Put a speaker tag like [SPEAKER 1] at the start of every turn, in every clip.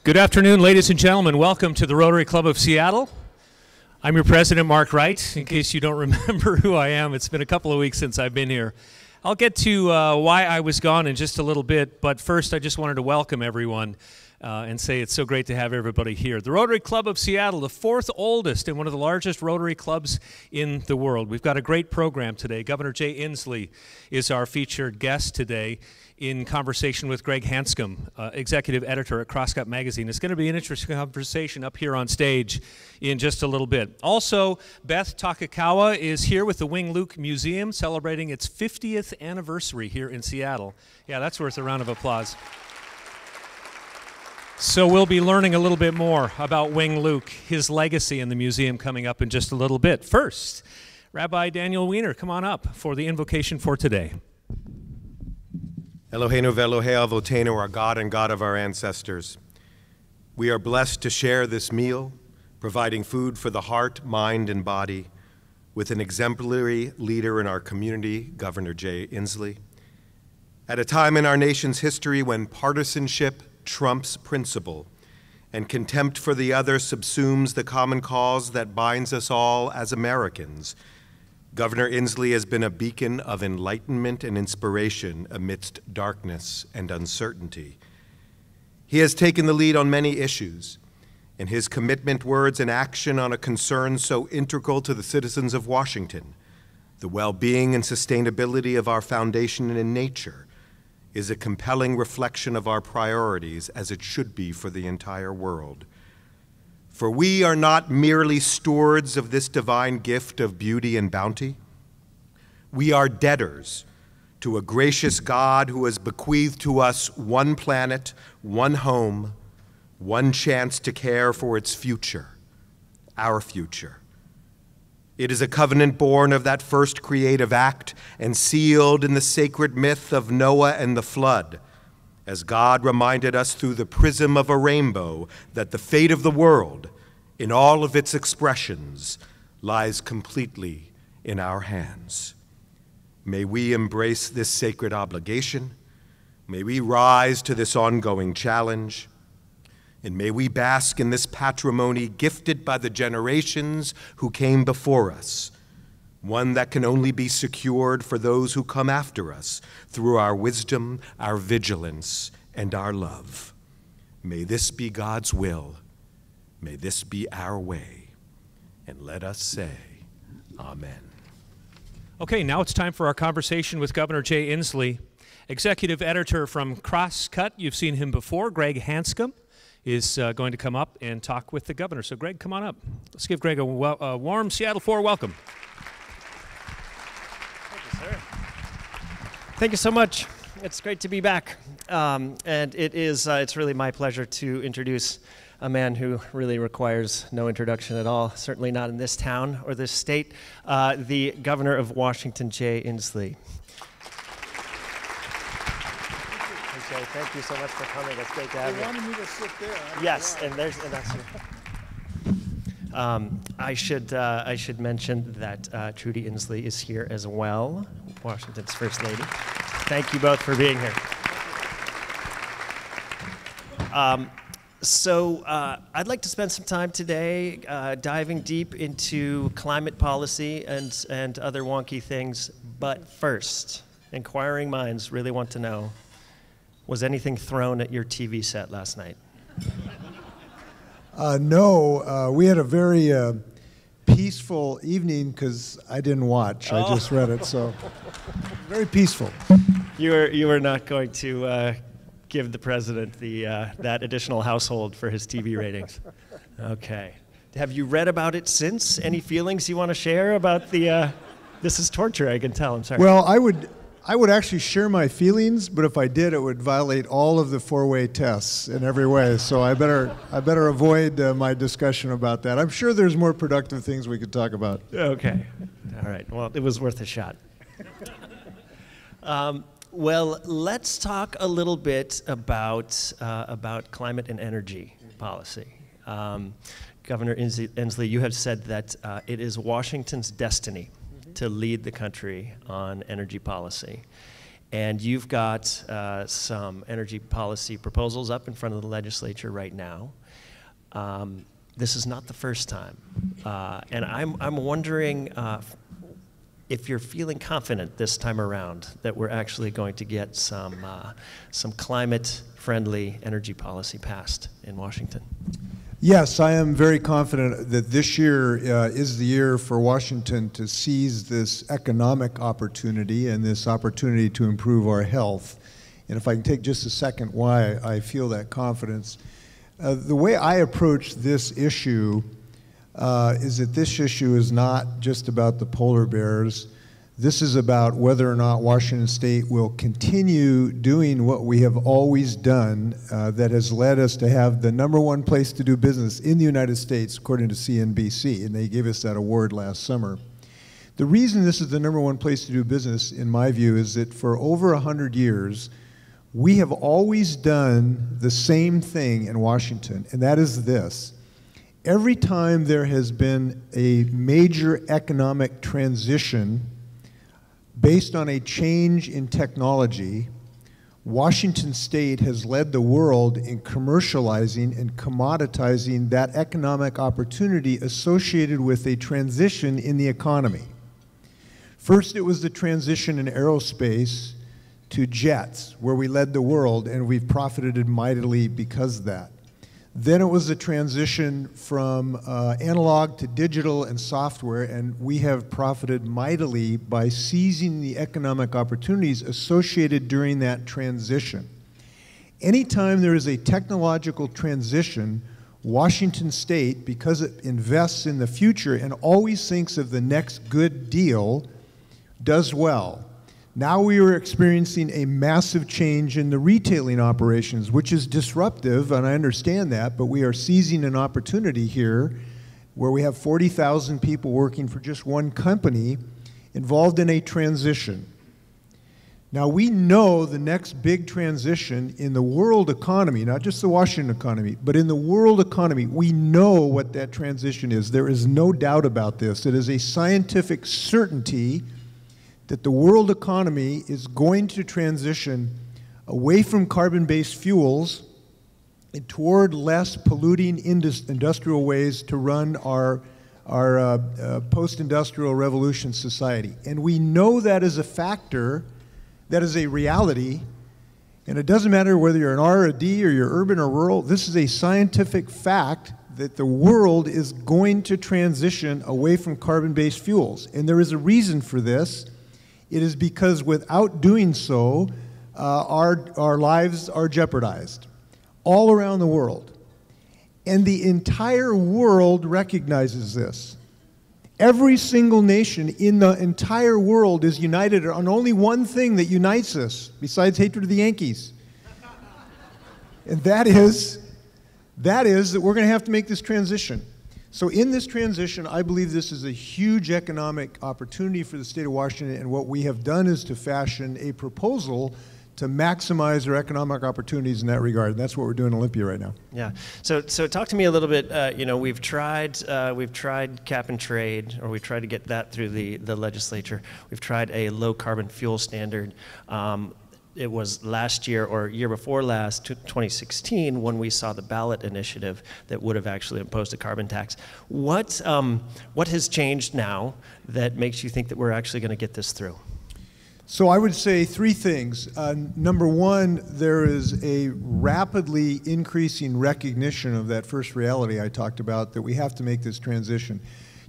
[SPEAKER 1] Good afternoon, ladies and gentlemen. Welcome to the Rotary Club of Seattle. I'm your president, Mark Wright. In case you don't remember who I am, it's been a couple of weeks since I've been here. I'll get to why I was gone in just a little bit, but first I just wanted to welcome everyone and say it's so great to have everybody here. The Rotary Club of Seattle, the fourth oldest and one of the largest Rotary clubs in the world. We've got a great program today. Governor Jay Inslee is our featured guest today in conversation with Greg Hanscom, executive editor at Crosscut magazine. It's going to be an interesting conversation up here on stage in just a little bit. Also, Beth Takakawa is here with the Wing Luke Museum celebrating its 50th anniversary here in Seattle. Yeah, that's worth a round of applause. So we'll be learning a little bit more about Wing Luke, his legacy in the museum coming up in just a little bit. First, Rabbi Daniel Wiener, come on up for the invocation for today.
[SPEAKER 2] Eloheinu ve'Elohei Avotenu, our God and God of our ancestors. We are blessed to share this meal, providing food for the heart, mind, and body, with an exemplary leader in our community, Governor Jay Inslee. At a time in our nation's history when partisanship trumps principle and contempt for the other subsumes the common cause that binds us all as Americans, Governor Inslee has been a beacon of enlightenment and inspiration amidst darkness and uncertainty. He has taken the lead on many issues, and his commitment, words, and action on a concern so integral to the citizens of Washington, the well-being and sustainability of our foundation and nature, is a compelling reflection of our priorities as it should be for the entire world. For we are not merely stewards of this divine gift of beauty and bounty. We are debtors to a gracious God who has bequeathed to us one planet, one home, one chance to care for its future, our future. It is a covenant born of that first creative act and sealed in the sacred myth of Noah and the flood, as God reminded us through the prism of a rainbow that the fate of the world, in all of its expressions, lies completely in our hands. May we embrace this sacred obligation. May we rise to this ongoing challenge. And may we bask in this patrimony gifted by the generations who came before us, one that can only be secured for those who come after us through our wisdom, our vigilance, and our love. May this be God's will. May this be our way. And let us say, Amen.
[SPEAKER 1] Okay, now it's time for our conversation with Governor Jay Inslee, executive editor from Crosscut. You've seen him before. Greg Hanscom is going to come up and talk with the governor. So Greg, come on up. Let's give Greg a warm Seattle 4 welcome.
[SPEAKER 3] Thank you, sir. Thank you so much. It's great to be back. And it's really my pleasure to introduce a man who really requires no introduction at all, certainly not in this town or this state, the governor of Washington, Jay Inslee. Thank you so much for coming. It's great to have you.
[SPEAKER 4] They wanted me to sit there.
[SPEAKER 3] Yes, and that's I should mention that Trudy Inslee is here as well, Washington's First Lady. Thank you both for being here. I'd like to spend some time today diving deep into climate policy and other wonky things. But first, inquiring minds really want to know, was anything thrown at your TV set last night?
[SPEAKER 4] No, we had a very peaceful evening because I didn't watch. I just read it, so very peaceful.
[SPEAKER 3] You were not going to give the president that additional household for his TV ratings. Okay. Have you read about it since? Any feelings you want to share about the? This is torture, I can tell. I'm sorry.
[SPEAKER 4] Well, I would actually share my feelings, but if I did, it would violate all of the four-way tests in every way. So I better avoid my discussion about that. I'm sure there's more productive things we could talk about.
[SPEAKER 3] Okay. All right. Well, it was worth a shot. Well, let's talk a little bit about climate and energy policy. Governor Inslee, you have said that it is Washington's destiny to lead the country on energy policy. And you've got some energy policy proposals up in front of the legislature right now. This is not the first time. And I'm wondering if you're feeling confident this time around that we're actually going to get some climate-friendly energy policy passed in Washington.
[SPEAKER 4] Yes, I am very confident that this year is the year for Washington to seize this economic opportunity and this opportunity to improve our health. And if I can take just a second why I feel that confidence. The way I approach this issue is that this issue is not just about the polar bears. This is about whether or not Washington State will continue doing what we have always done that has led us to have the #1 place to do business in the United States, according to CNBC, and they gave us that award last summer. The reason this is the #1 place to do business, in my view, is that for over 100 years, we have always done the same thing in Washington, and that is this. Every time there has been a major economic transition based on a change in technology, Washington State has led the world in commercializing and commoditizing that economic opportunity associated with a transition in the economy. First, it was the transition in aerospace to jets, where we led the world, and we've profited mightily because of that. Then it was the transition from analog to digital and software, and we have profited mightily by seizing the economic opportunities associated during that transition. Anytime there is a technological transition, Washington State, because it invests in the future and always thinks of the next good deal, does well. Now we are experiencing a massive change in the retailing operations, which is disruptive, and I understand that, but we are seizing an opportunity here where we have 40,000 people working for just one company involved in a transition. Now we know the next big transition in the world economy, not just the Washington economy, but in the world economy, we know what that transition is. There is no doubt about this. It is a scientific certainty that the world economy is going to transition away from carbon-based fuels and toward less polluting industrial ways to run our post-industrial revolution society. And we know that is a factor, that is a reality, and it doesn't matter whether you're an R or a D or you're urban or rural, this is a scientific fact that the world is going to transition away from carbon-based fuels. And there is a reason for this. It is because without doing so, our lives are jeopardized all around the world. And the entire world recognizes this. Every single nation in the entire world is united on only one thing that unites us, besides hatred of the Yankees. And that is that we're going to have to make this transition. So in this transition, I believe this is a huge economic opportunity for the state of Washington, and what we have done is to fashion a proposal to maximize our economic opportunities in that regard. And that's what we're doing in Olympia right now.
[SPEAKER 3] Yeah. So talk to me a little bit. We've tried cap and trade, or we've tried to get that through the legislature. We've tried a low carbon fuel standard. It was last year or year before last, 2016, when we saw the ballot initiative that would have actually imposed a carbon tax. What has changed now that makes you think that we're actually going to get this through?
[SPEAKER 4] So I would say three things. Number one, there is a rapidly increasing recognition of that first reality I talked about, that we have to make this transition.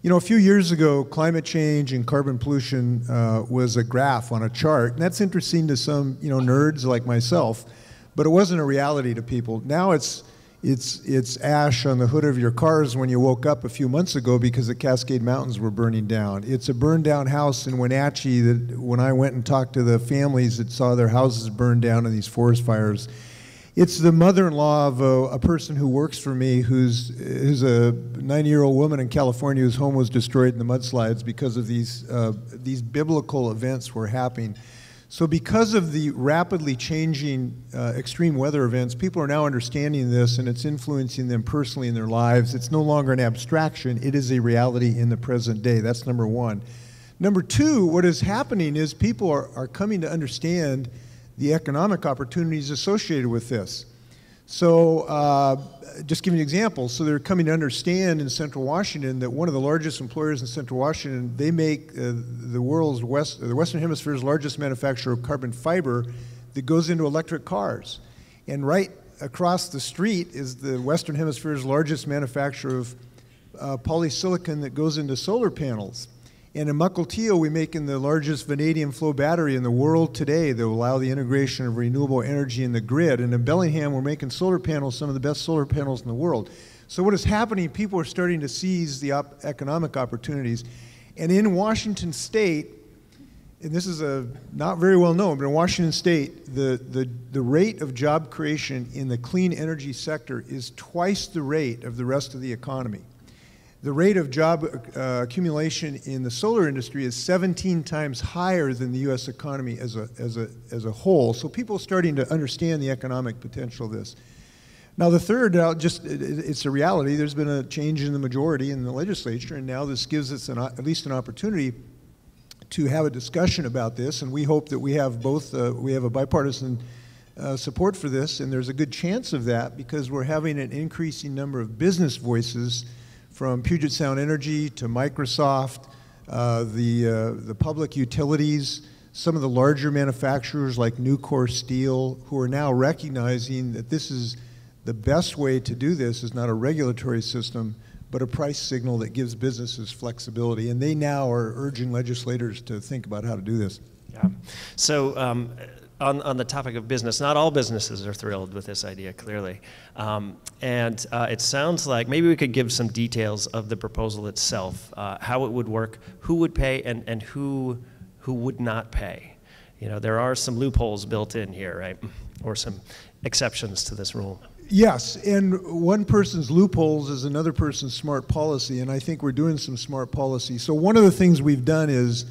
[SPEAKER 4] You know, a few years ago, climate change and carbon pollution was a graph on a chart, and that's interesting to some, nerds like myself, but it wasn't a reality to people. Now it's ash on the hood of your cars when you woke up a few months ago because the Cascade Mountains were burning down. It's a burned down house in Wenatchee that when I went and talked to the families that saw their houses burned down in these forest fires. It's the mother-in-law of a person who works for me who's a 90-year-old woman in California whose home was destroyed in the mudslides because of these biblical events were happening. So because of the rapidly changing extreme weather events, people are now understanding this, and it's influencing them personally in their lives. It's no longer an abstraction. It is a reality in the present day. That's number one. Number two, what is happening is people are coming to understand the economic opportunities associated with this. So just give you an example. So they're coming to understand in Central Washington that one of the largest employers in Central Washington, they make the Western Hemisphere's largest manufacturer of carbon fiber that goes into electric cars. And right across the street is the Western Hemisphere's largest manufacturer of polysilicon that goes into solar panels. And in Mukilteo, we make the largest vanadium flow battery in the world today that will allow the integration of renewable energy in the grid. And in Bellingham, we're making solar panels, some of the best solar panels in the world. So what is happening, people are starting to seize the economic opportunities. And in Washington State, and this is not very well known, but in Washington State, the rate of job creation in the clean energy sector is twice the rate of the rest of the economy. The rate of job accumulation in the solar industry is 17 times higher than the U.S. economy as a whole. So people are starting to understand the economic potential of this. Now the third, it's a reality. There's been a change in the majority in the legislature, and now this gives us at least an opportunity to have a discussion about this. And we hope that we have both, we have a bipartisan support for this, and there's a good chance of that because we're having an increasing number of business voices from Puget Sound Energy to Microsoft, the public utilities, some of the larger manufacturers like Nucor Steel, who are now recognizing that this is the best way to do this is not a regulatory system, but a price signal that gives businesses flexibility. And they now are urging legislators to think about how to do this.
[SPEAKER 3] Yeah. So on the topic of business, not all businesses are thrilled with this idea, clearly. It sounds like maybe we could give some details of the proposal itself, how it would work, who would pay, and who would not pay. You know, there are some loopholes built in here, right? Or some exceptions to this rule.
[SPEAKER 4] Yes, and one person's loopholes is another person's smart policy, and I think we're doing some smart policy. So one of the things we've done is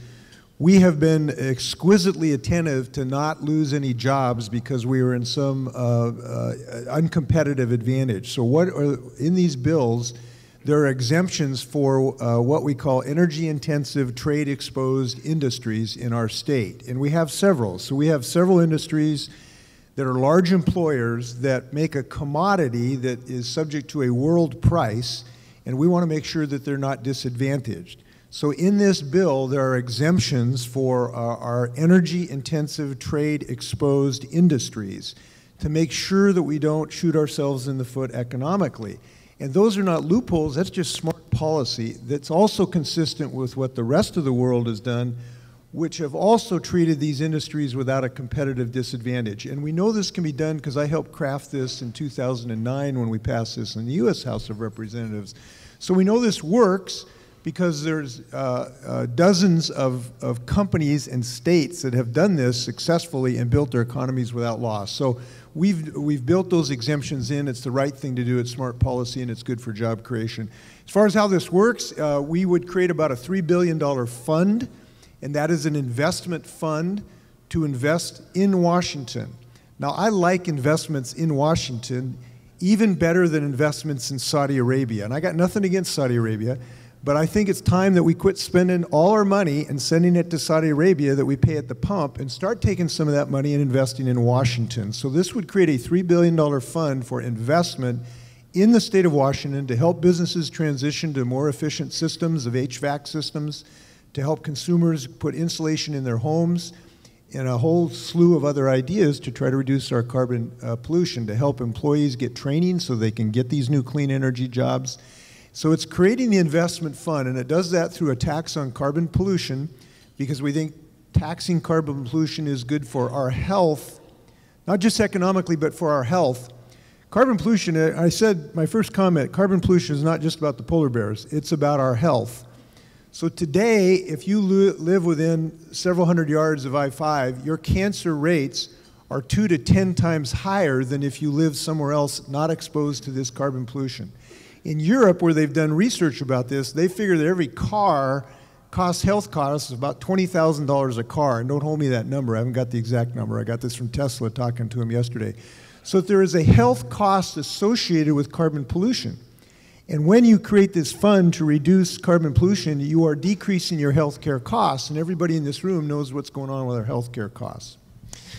[SPEAKER 4] we have been exquisitely attentive to not lose any jobs because we were in some uncompetitive advantage. So in these bills, there are exemptions for what we call energy-intensive, trade-exposed industries in our state, and we have several. So we have several industries that are large employers that make a commodity that is subject to a world price, and we want to make sure that they're not disadvantaged. So in this bill, there are exemptions for our energy-intensive, trade-exposed industries to make sure that we don't shoot ourselves in the foot economically. And those are not loopholes, that's just smart policy that's also consistent with what the rest of the world has done, which have also treated these industries without a competitive disadvantage. And we know this can be done because I helped craft this in 2009 when we passed this in the U.S. House of Representatives. So we know this works because there's dozens of companies and states that have done this successfully and built their economies without loss. So we've built those exemptions in. It's the right thing to do. It's smart policy, and it's good for job creation. As far as how this works, we would create about a $3 billion fund, and that is an investment fund to invest in Washington. Now, I like investments in Washington even better than investments in Saudi Arabia. And I got nothing against Saudi Arabia, but I think it's time that we quit spending all our money and sending it to Saudi Arabia that we pay at the pump and start taking some of that money and investing in Washington. So this would create a $3 billion fund for investment in the state of Washington to help businesses transition to more efficient systems of HVAC systems, to help consumers put insulation in their homes, and a whole slew of other ideas to try to reduce our carbon pollution, to help employees get training so they can get these new clean energy jobs. So it's creating the investment fund, and it does that through a tax on carbon pollution because we think taxing carbon pollution is good for our health, not just economically, but for our health. Carbon pollution, I said my first comment, carbon pollution is not just about the polar bears, it's about our health. So today, if you live within several hundred yards of I-5, your cancer rates are 2 to 10 times higher than if you live somewhere else not exposed to this carbon pollution. In Europe, where they've done research about this, they figure that every car health costs about $20,000 a car. And don't hold me that number. I haven't got the exact number. I got this from Tesla talking to him yesterday. So there is a health cost associated with carbon pollution. And when you create this fund to reduce carbon pollution, you are decreasing your healthcare costs, and everybody in this room knows what's going on with our healthcare costs.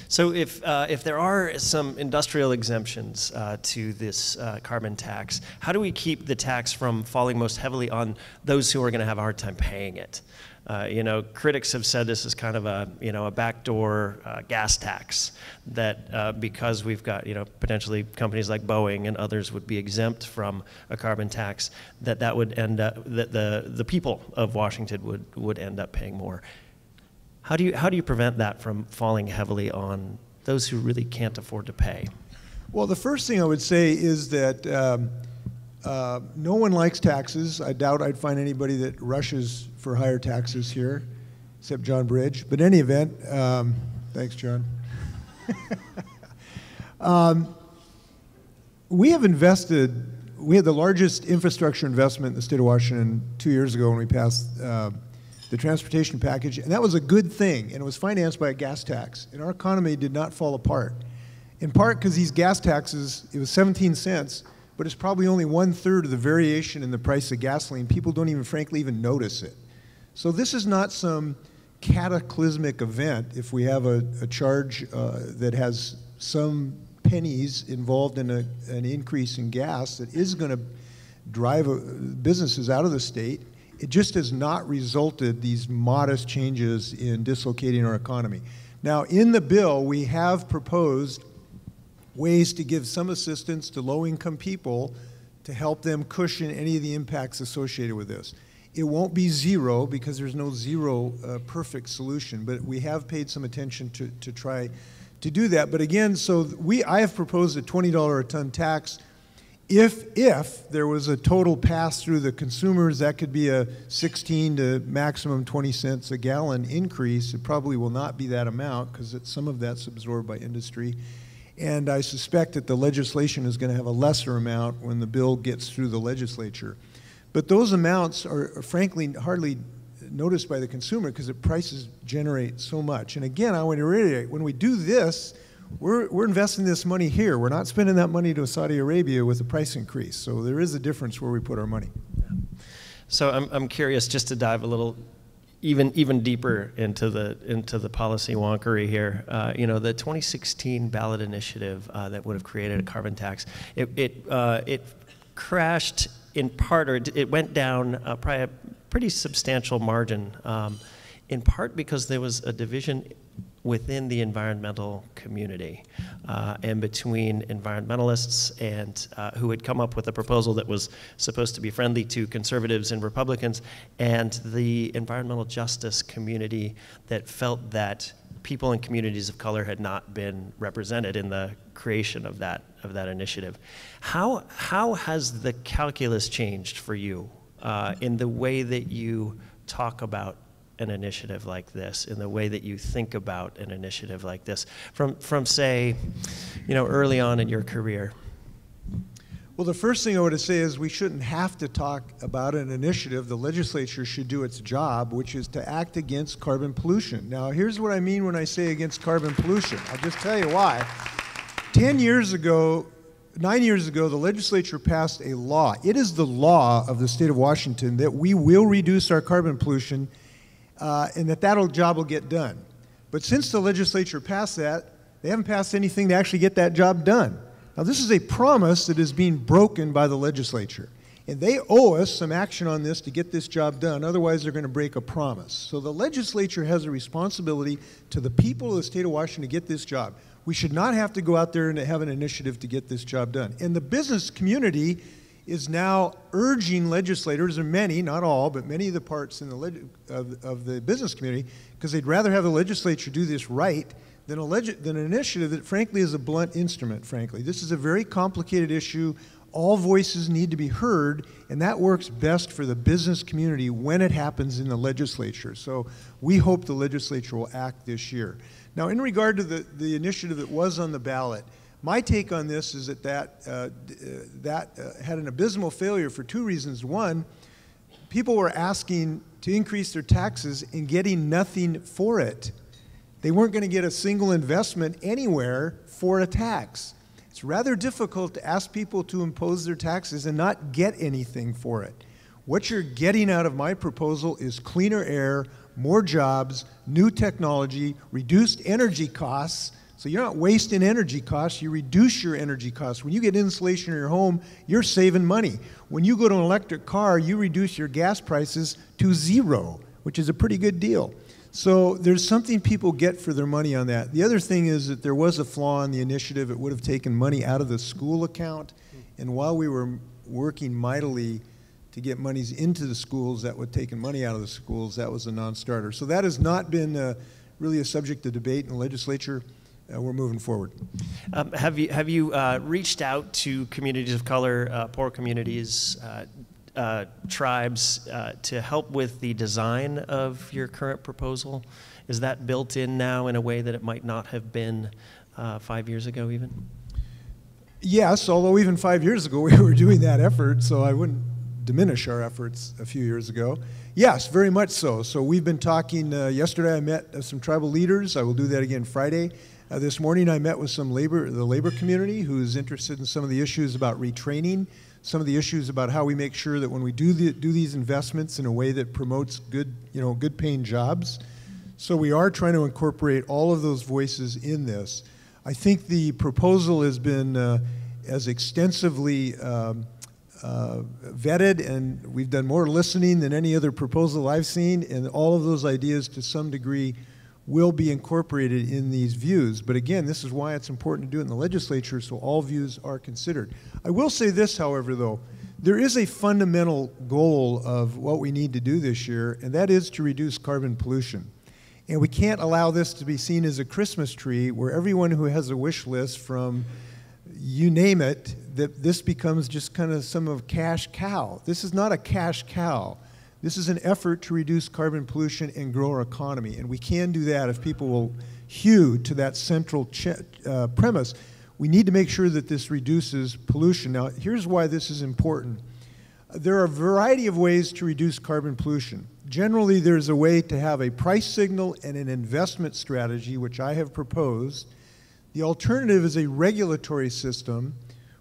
[SPEAKER 3] So if there are some industrial exemptions to this carbon tax, how do we keep the tax from falling most heavily on those who are going to have a hard time paying it? Critics have said this is kind of a backdoor gas tax, that because we've got, potentially companies like Boeing and others would be exempt from a carbon tax, that would end up, that the people of Washington would end up paying more. How do you prevent that from falling heavily on those who really can't afford to pay?
[SPEAKER 4] Well, the first thing I would say is that no one likes taxes. I doubt I'd find anybody that rushes for higher taxes here, except John Bridge. But in any event, thanks, John. We had the largest infrastructure investment in the state of Washington 2 years ago when we passed the transportation package, and that was a good thing, and it was financed by a gas tax, and our economy did not fall apart. In part because these gas taxes, it was 17 cents, but it's probably only 1/3 of the variation in the price of gasoline. People don't even, frankly, even notice it. So this is not some cataclysmic event if we have a charge that has some pennies involved in an increase in gas that is going to drive businesses out of the state. It just has not resulted these modest changes in dislocating our economy. Now, in the bill, we have proposed ways to give some assistance to low-income people to help them cushion any of the impacts associated with this. It won't be zero because there's no zero perfect solution, but we have paid some attention to try to do that. But again, I have proposed a $20 a ton tax. If there was a total pass through the consumers, that could be a 16 to maximum 20 cents a gallon increase. It probably will not be that amount because some of that's absorbed by industry. And I suspect that the legislation is going to have a lesser amount when the bill gets through the legislature. But those amounts are frankly hardly noticed by the consumer because the prices generate so much. And again, I want to reiterate, when we do this, we're investing this money here. We're not spending that money to Saudi Arabia with a price increase. So there is a difference where we put our money.
[SPEAKER 3] So I'm curious, just to dive a little even deeper into the policy wonkery here. The 2016 ballot initiative that would have created a carbon tax, it crashed in part, or it went down probably a pretty substantial margin, in part because there was a division within the environmental community and between environmentalists and who had come up with a proposal that was supposed to be friendly to conservatives and Republicans, and the environmental justice community that felt that people in communities of color had not been represented in the creation of that initiative. How has the calculus changed for you in the way that you talk about an initiative like this, in the way that you think about an initiative like this, from say, early on in your career?
[SPEAKER 4] Well, the first thing I want to say is we shouldn't have to talk about an initiative. The legislature should do its job, which is to act against carbon pollution. Now, here's what I mean when I say against carbon pollution. I'll just tell you why. 9 years ago, the legislature passed a law. It is the law of the state of Washington that we will reduce our carbon pollution and that job will get done. But since the legislature passed that, they haven't passed anything to actually get that job done. Now, this is a promise that is being broken by the legislature. And they owe us some action on this to get this job done. Otherwise, they're going to break a promise. So the legislature has a responsibility to the people of the state of Washington to get this job. We should not have to go out there and have an initiative to get this job done. And the business community is now urging legislators, or many, not all, but many of the parts in of the business community, because they'd rather have the legislature do this right than an initiative that, frankly, is a blunt instrument, frankly. This is a very complicated issue. All voices need to be heard, and that works best for the business community when it happens in the legislature. So we hope the legislature will act this year. Now, in regard to the initiative that was on the ballot, my take on this is that had an abysmal failure for two reasons. One, people were asking to increase their taxes and getting nothing for it. They weren't going to get a single investment anywhere for a tax. It's rather difficult to ask people to impose their taxes and not get anything for it. What you're getting out of my proposal is cleaner air, more jobs, new technology, reduced energy costs. So you're not wasting energy costs, you reduce your energy costs. When you get insulation in your home, you're saving money. When you go to an electric car, you reduce your gas prices to 0, which is a pretty good deal. So there's something people get for their money on that. The other thing is that there was a flaw in the initiative. It would have taken money out of the school account. And while we were working mightily to get monies into the schools that would have taken money out of the schools, that was a non-starter. So that has not been really a subject of debate in the legislature. We're moving forward.
[SPEAKER 3] Have you reached out to communities of color, poor communities, tribes, to help with the design of your current proposal? Is that built in now in a way that it might not have been 5 years ago even?
[SPEAKER 4] Yes, although even 5 years ago we were doing that effort, so I wouldn't diminish our efforts a few years ago. Yes, very much so. So we've been talking, yesterday I met some tribal leaders. I will do that again Friday. This morning I met with the labor community who's interested in some of the issues about retraining, some of the issues about how we make sure that when we do these investments in a way that promotes good paying jobs. So we are trying to incorporate all of those voices in this. I think the proposal has been as extensively vetted, and we've done more listening than any other proposal I've seen, and all of those ideas to some degree will be incorporated in these views. But again, this is why it's important to do it in the legislature, so all views are considered. I will say this, however, though. There is a fundamental goal of what we need to do this year, and that is to reduce carbon pollution. And we can't allow this to be seen as a Christmas tree where everyone who has a wish list from you name it, that this becomes just kind of some of cash cow. This is not a cash cow. This is an effort to reduce carbon pollution and grow our economy. And we can do that if people will hew to that central premise. We need to make sure that this reduces pollution. Now, here's why this is important. There are a variety of ways to reduce carbon pollution. Generally, there's a way to have a price signal and an investment strategy, which I have proposed. The alternative is a regulatory system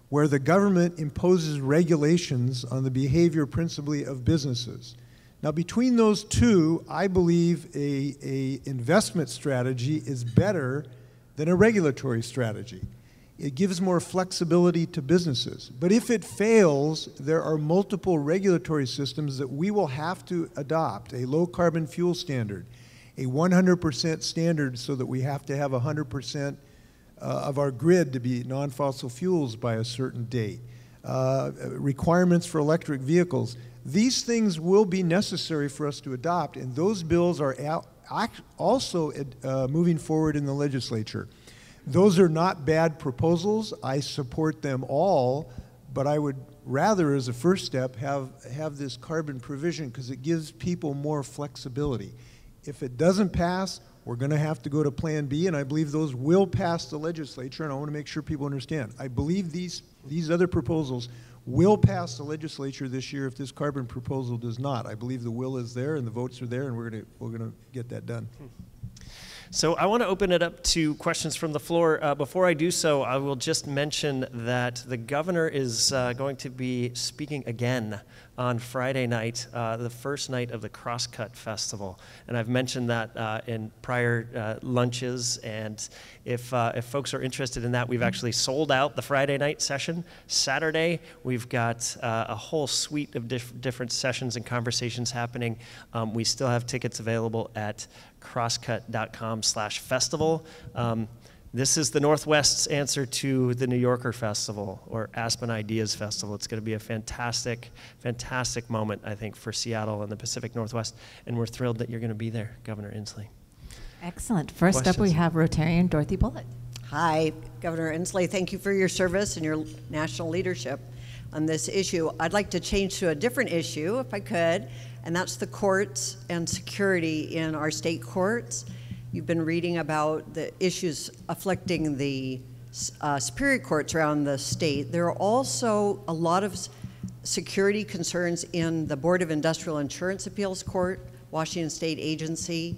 [SPEAKER 4] where the government imposes regulations on the behavior principally of businesses. Now, between those two, I believe a investment strategy is better than a regulatory strategy. It gives more flexibility to businesses. But if it fails, there are multiple regulatory systems that we will have to adopt. A low carbon fuel standard, a 100% standard so that we have to have 100% of our grid to be non-fossil fuels by a certain date, requirements for electric vehicles. These things will be necessary for us to adopt, and those bills are also moving forward in the legislature. Those are not bad proposals. I support them all, but I would rather, as a first step, have this carbon provision because it gives people more flexibility. If it doesn't pass, we're going to have to go to Plan B, and I believe those will pass the legislature, and I want to make sure people understand. I believe these other proposals will pass the legislature this year if this carbon proposal does not. I believe the will is there and the votes are there, and we're going to get that done.
[SPEAKER 3] So I want to open it up to questions from the floor. Before I do so, I will just mention that the governor is going to be speaking again on Friday night, the first night of the Crosscut Festival. And I've mentioned that in prior lunches, and if folks are interested in that, we've actually sold out the Friday night session. Saturday, we've got a whole suite of different sessions and conversations happening. We still have tickets available at crosscut.com/festival. This is the Northwest's answer to the New Yorker Festival or Aspen Ideas Festival. It's going to be a fantastic, fantastic moment, I think, for Seattle and the Pacific Northwest, and we're thrilled that you're going to be there, Governor Inslee.
[SPEAKER 5] Excellent. First up, we have Rotarian Dorothy Bullitt.
[SPEAKER 6] Hi, Governor Inslee. Thank you for your service and your national leadership on this issue. I'd like to change to a different issue, if I could, and that's the courts and security in our state courts. You've been reading about the issues afflicting the superior courts around the state. There are also a lot of security concerns in the Board of Industrial Insurance Appeals Court, Washington State agency,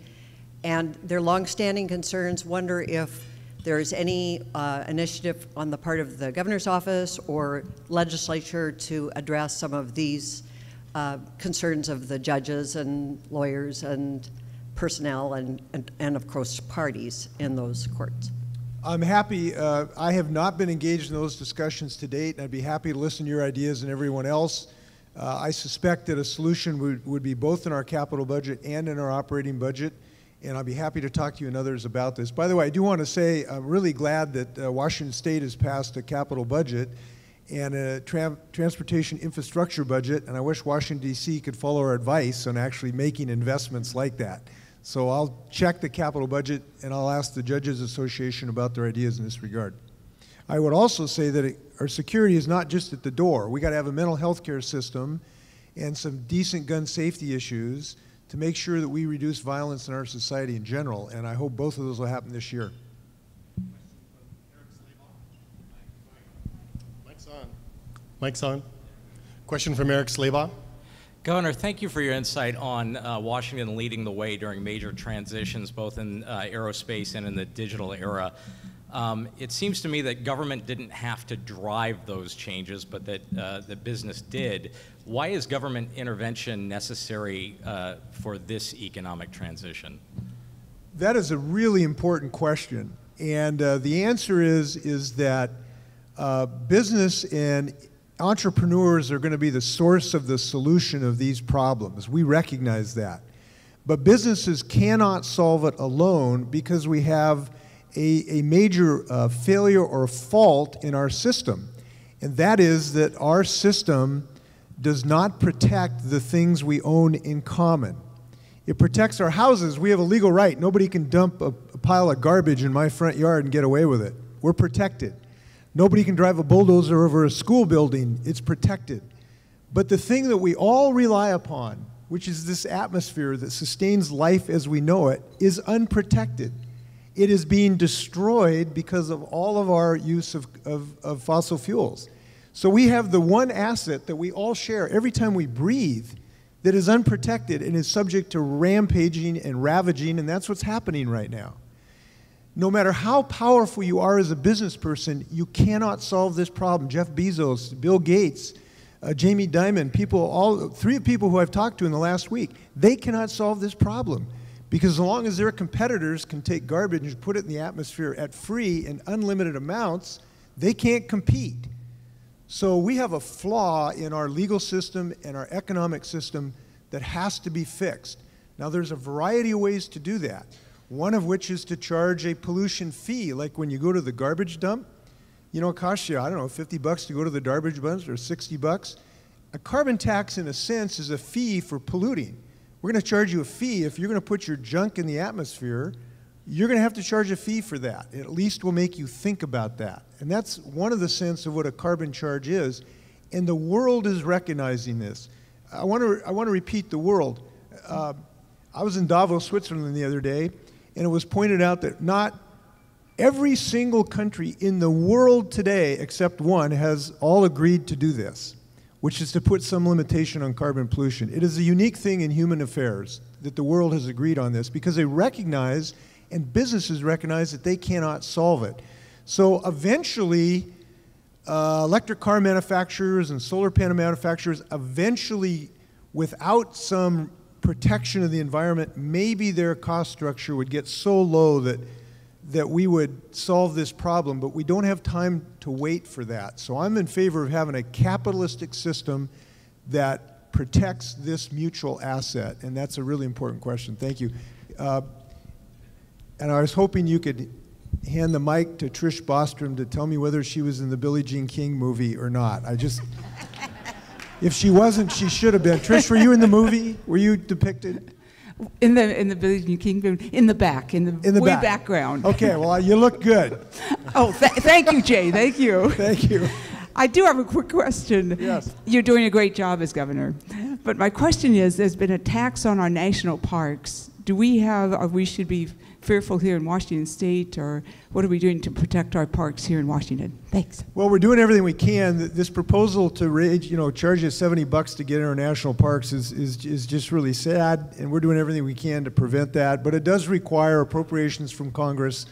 [SPEAKER 6] and their longstanding concerns wonder if there is any initiative on the part of the governor's office or legislature to address some of these concerns of the judges and lawyers and personnel and of course parties in those courts.
[SPEAKER 4] I'm happy. I have not been engaged in those discussions to date, and I'd be happy to listen to your ideas and everyone else. I suspect that a solution would be both in our capital budget and in our operating budget, and I'll be happy to talk to you and others about this. By the way, I do want to say I'm really glad that Washington State has passed a capital budget and a transportation infrastructure budget, and I wish Washington, D.C. could follow our advice on actually making investments like that. So I'll check the capital budget, and I'll ask the Judges Association about their ideas in this regard. I would also say that our security is not just at the door. We got to have a mental health care system and some decent gun safety issues to make sure that we reduce violence in our society in general, and I hope both of those will happen this year.
[SPEAKER 7] Mic's on. Question from Eric Slabaugh.
[SPEAKER 8] Governor, thank you for your insight on Washington leading the way during major transitions, both in aerospace and in the digital era. It seems to me that government didn't have to drive those changes, but that the business did. Why is government intervention necessary for this economic transition?
[SPEAKER 4] That is a really important question, and the answer is that business and entrepreneurs are going to be the source of the solution of these problems. We recognize that. But businesses cannot solve it alone because we have a major failure or fault in our system. And that is that our system does not protect the things we own in common. It protects our houses. We have a legal right. Nobody can dump a pile of garbage in my front yard and get away with it. We're protected. Nobody can drive a bulldozer over a school building. It's protected. But the thing that we all rely upon, which is this atmosphere that sustains life as we know it, is unprotected. It is being destroyed because of all of our use of fossil fuels. So we have the one asset that we all share every time we breathe that is unprotected and is subject to rampaging and ravaging, and that's what's happening right now. No matter how powerful you are as a business person, you cannot solve this problem. Jeff Bezos, Bill Gates, Jamie Dimon, three people who I've talked to in the last week, they cannot solve this problem because as long as their competitors can take garbage and put it in the atmosphere at free and unlimited amounts, they can't compete. So we have a flaw in our legal system and our economic system that has to be fixed. Now there's a variety of ways to do that. One of which is to charge a pollution fee, like when you go to the garbage dump. You know, it costs you, I don't know, 50 bucks to go to the garbage dump or 60 bucks. A carbon tax, in a sense, is a fee for polluting. We're going to charge you a fee. If you're going to put your junk in the atmosphere, you're going to have to charge a fee for that. It at least will make you think about that. And that's one of the sense of what a carbon charge is. And the world is recognizing this. I want to repeat the world. I was in Davos, Switzerland the other day, and it was pointed out that not every single country in the world today, except one, has all agreed to do this, which is to put some limitation on carbon pollution. It is a unique thing in human affairs that the world has agreed on this because they recognize, and businesses recognize, that they cannot solve it. So eventually, electric car manufacturers and solar panel manufacturers, eventually, without some protection of the environment, maybe their cost structure would get so low that we would solve this problem, but we don't have time to wait for that. So I'm in favor of having a capitalistic system that protects this mutual asset, and that's a really important question. Thank you. And I was hoping you could hand the mic to Trish Bostrom to tell me whether she was in the Billie Jean King movie or not. If she wasn't, she should have been. Trish, were you in the movie? Were you depicted?
[SPEAKER 9] In the Billie Jean King movie, in the back, in the way background.
[SPEAKER 4] Okay, well, you look good.
[SPEAKER 9] Oh, thank you, Jay. Thank you.
[SPEAKER 4] Thank you.
[SPEAKER 9] I do have a quick question.
[SPEAKER 4] Yes.
[SPEAKER 9] You're doing a great job as governor. But my question is, there's been a tax on our national parks. Do we have, or we should be fearful here in Washington State, or what are we doing to protect our parks here in Washington? Thanks.
[SPEAKER 4] Well, we're doing everything we can. This proposal to charge you 70 bucks to get in our national parks is just really sad, and we're doing everything we can to prevent that. But it does require appropriations from Congress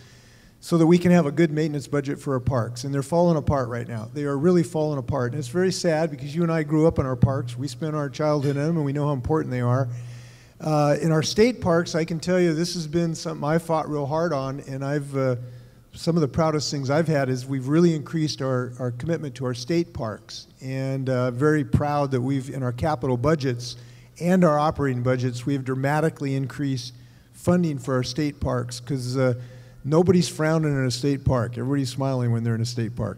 [SPEAKER 4] so that we can have a good maintenance budget for our parks. And they're falling apart right now. They are really falling apart. And it's very sad because you and I grew up in our parks. We spent our childhood in them, and we know how important they are. In our state parks, I can tell you this has been something I fought real hard on, and some of the proudest things I've had is we've really increased our commitment to our state parks, and very proud that in our capital budgets and our operating budgets, we've dramatically increased funding for our state parks, because nobody's frowning in a state park. Everybody's smiling when they're in a state park.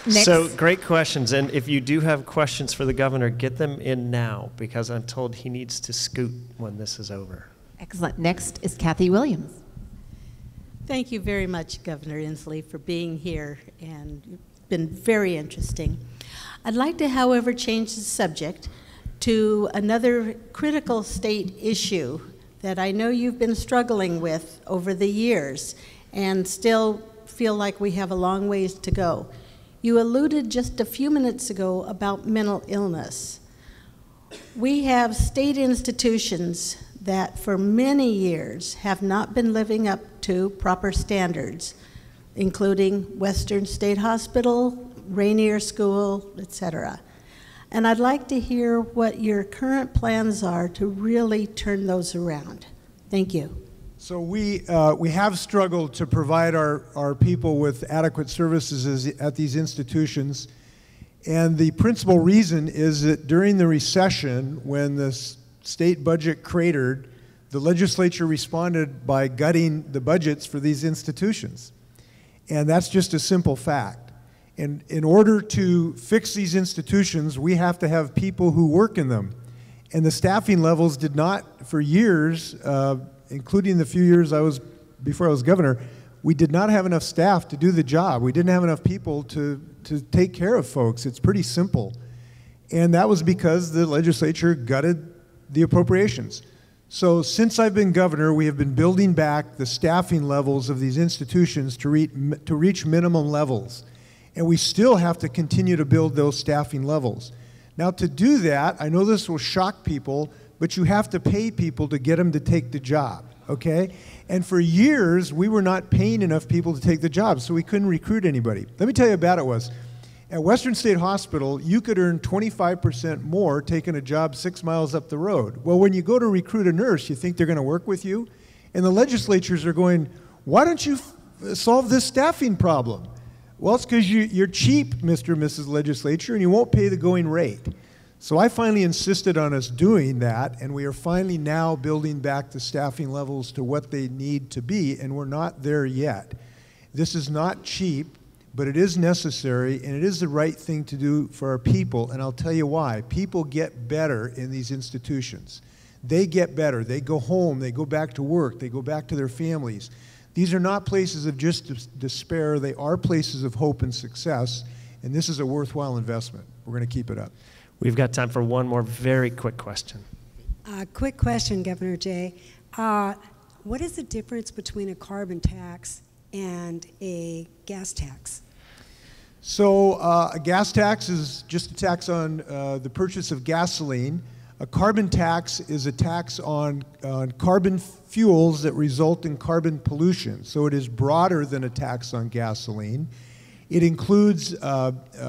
[SPEAKER 5] Next.
[SPEAKER 3] So great questions, and if you do have questions for the governor, get them in now, because I'm told he needs to scoot when this is over.
[SPEAKER 5] Excellent. Next is Kathy Williams.
[SPEAKER 10] Thank you very much, Governor Inslee, for being here, and it's been very interesting. I'd like to, however, change the subject to another critical state issue that I know you've been struggling with over the years and still feel like we have a long ways to go. You alluded just a few minutes ago about mental illness. We have state institutions that for many years have not been living up to proper standards, including Western State Hospital, Rainier School, etc. And I'd like to hear what your current plans are to really turn those around. Thank you.
[SPEAKER 4] So we have struggled to provide our people with adequate services at these institutions. And the principal reason is that during the recession, when the state budget cratered, the legislature responded by gutting the budgets for these institutions. And that's just a simple fact. And in order to fix these institutions, we have to have people who work in them. And the staffing levels did not, for years, including the few years before I was governor, we did not have enough staff to do the job. We didn't have enough people to take care of folks. It's pretty simple. And that was because the legislature gutted the appropriations. So since I've been governor, we have been building back the staffing levels of these institutions to reach minimum levels. And we still have to continue to build those staffing levels. Now, to do that, I know this will shock people, but you have to pay people to get them to take the job, okay? And for years, we were not paying enough people to take the job, so we couldn't recruit anybody. Let me tell you how bad it was. At Western State Hospital, you could earn 25% more taking a job 6 miles up the road. Well, when you go to recruit a nurse, you think they're going to work with you? And the legislatures are going, why don't you solve this staffing problem? Well, it's because you're cheap, Mr. and Mrs. Legislature, and you won't pay the going rate. So I finally insisted on us doing that, and we are finally now building back the staffing levels to what they need to be, and we're not there yet. This is not cheap, but it is necessary, and it is the right thing to do for our people, and I'll tell you why. People get better in these institutions. They get better. They go home. They go back to work. They go back to their families. These are not places of just despair. They are places of hope and success, and this is a worthwhile investment. We're going to keep it up.
[SPEAKER 3] We've got time for one more very quick question.
[SPEAKER 11] Quick question, Governor Jay. What is the difference between a carbon tax and a gas tax?
[SPEAKER 4] So a gas tax is just a tax on the purchase of gasoline. A carbon tax is a tax on carbon fuels that result in carbon pollution. So it is broader than a tax on gasoline. It includes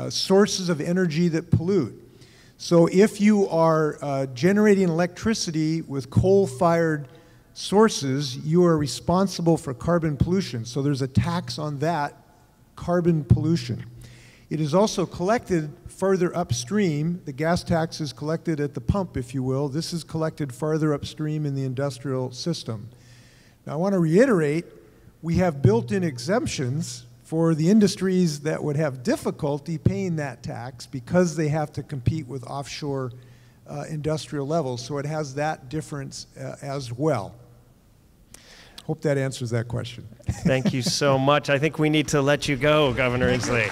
[SPEAKER 4] sources of energy that pollute. So if you are generating electricity with coal-fired sources, you are responsible for carbon pollution. So there's a tax on that carbon pollution. It is also collected further upstream. The gas tax is collected at the pump, if you will. This is collected farther upstream in the industrial system. Now I want to reiterate, we have built-in exemptions for the industries that would have difficulty paying that tax because they have to compete with offshore industrial levels. So it has that difference as well. Hope that answers that question.
[SPEAKER 3] Thank you so much. I think we need to let you go, Governor Inslee.